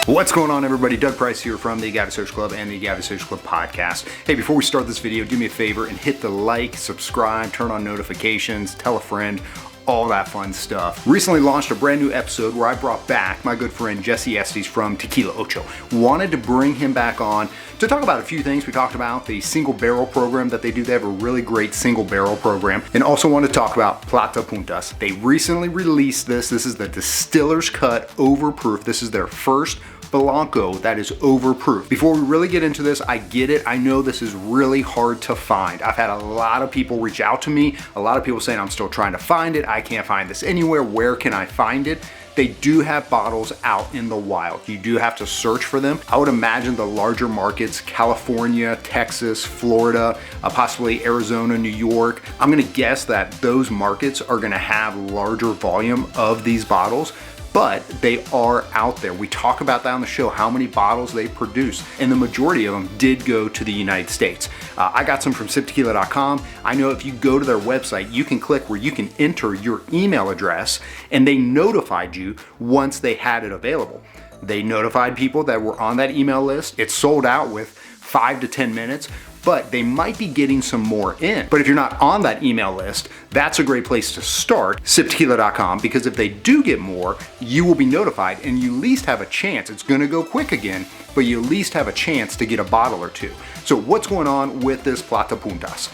What's going on, everybody? Doug Price here from the Agave Social Club and the Agave Social Club podcast. Hey, before we start this video, do me a favor and hit the like, subscribe, turn on notifications, tell a friend, all that fun stuff. Recently launched a brand new episode where I brought back my good friend Jesse Estes from Tequila Ocho. Wanted to bring him back on to talk about a few things. We talked about the single barrel program that they do. They have a really great single barrel program. And also want to talk about Plata Puntas. They recently released this. This is the Distiller's Cut Overproof. This is their first Blanco that is overproof. Before we really get into this, I get it. I know this is really hard to find. I've had a lot of people reach out to me, a lot of people saying I'm still trying to find it. I can't find this anywhere. Where can I find it? They do have bottles out in the wild. You do have to search for them. I would imagine the larger markets, California, Texas, Florida, possibly Arizona, New York. I'm gonna guess that those markets are gonna have larger volume of these bottles, but they are out there. We talk about that on the show, how many bottles they produce, and the majority of them did go to the United States. I got some from siptequila.com. I know if you go to their website, you can click where you can enter your email address, and they notified you once they had it available. They notified people that were on that email list. It sold out with 5 to 10 minutes, but they might be getting some more in. But if you're not on that email list, that's a great place to start, siptequila.com, because if they do get more, you will be notified and you at least have a chance. It's gonna go quick again, but you at least have a chance to get a bottle or two. So what's going on with this Plata Puntas?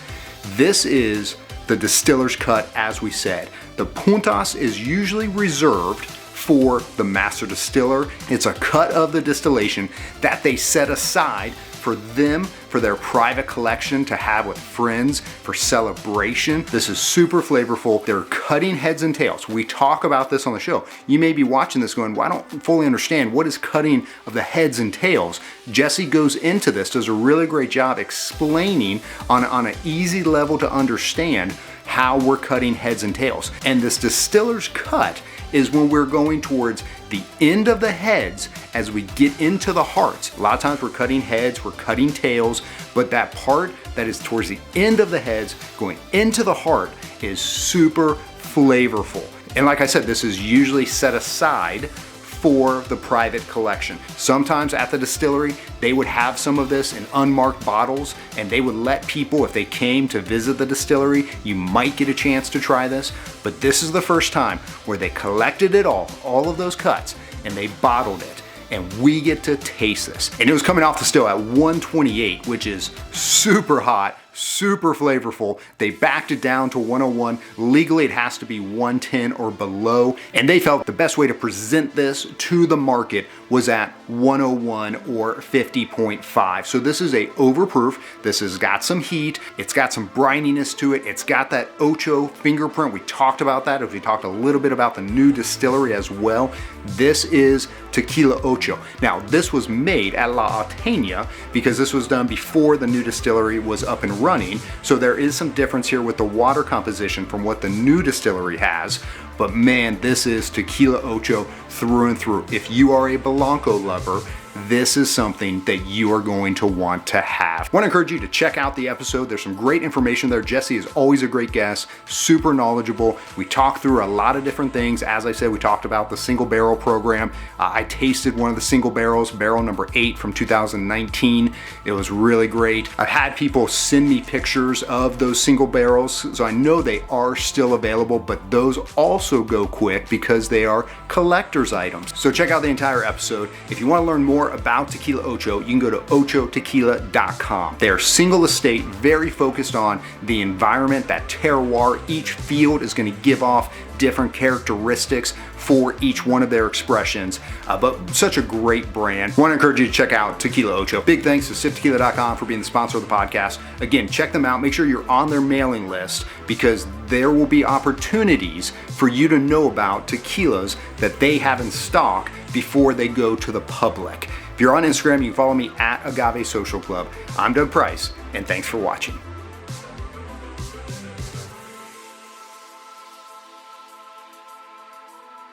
This is the Distiller's Cut, as we said. The Puntas is usually reserved for the master distiller. It's a cut of the distillation that they set aside for them, for their private collection to have with friends for celebration. This is super flavorful. They're cutting heads and tails. We talk about this on the show. You may be watching this going, well, I don't fully understand what is cutting of the heads and tails. Jesse goes into this, does a really great job explaining on an easy level to understand how we're cutting heads and tails. And this distiller's cut is when we're going towards the end of the heads as we get into the hearts. A lot of times we're cutting heads, we're cutting tails, but that part that is towards the end of the heads going into the heart is super flavorful. And like I said, this is usually set aside for the private collection. Sometimes at the distillery, they would have some of this in unmarked bottles, and they would let people, if they came to visit the distillery, you might get a chance to try this, but this is the first time where they collected it all of those cuts, and they bottled it, and we get to taste this. And it was coming off the still at 128, which is super hot, super flavorful. They backed it down to 101. Legally, it has to be 110 or below. And they felt the best way to present this to the market was at 101 or 50.5. So this is a overproof. This has got some heat. It's got some brininess to it. It's got that Ocho fingerprint. We talked about that as we talked a little bit about the new distillery as well. This is Tequila Ocho. Now, this was made at La Atena because this was done before the new distillery was up and running. So there is some difference here with the water composition from what the new distillery has. But man, this is Tequila Ocho through and through. If you are a Blanco lover, this is something that you are going to want to have. I want to encourage you to check out the episode. There's some great information there. Jesse is always a great guest, super knowledgeable. We talked through a lot of different things. As I said, we talked about the single barrel program. I tasted one of the single barrels, barrel number 8 from 2019. It was really great. I've had people send me pictures of those single barrels, so I know they are still available, but those also go quick because they are collector's items. So check out the entire episode. If you want to learn more about Tequila Ocho, you can go to ochotequila.com. They are single estate, very focused on the environment, that terroir. Each field is going to give off different characteristics for each one of their expressions, but such a great brand. I want to encourage you to check out Tequila Ocho. Big thanks to siptequila.com for being the sponsor of the podcast. Again, check them out. Make sure you're on their mailing list because there will be opportunities for you to know about tequilas that they have in stock before they go to the public. If you're on Instagram, you can follow me at Agave Social Club. I'm Doug Price, and thanks for watching.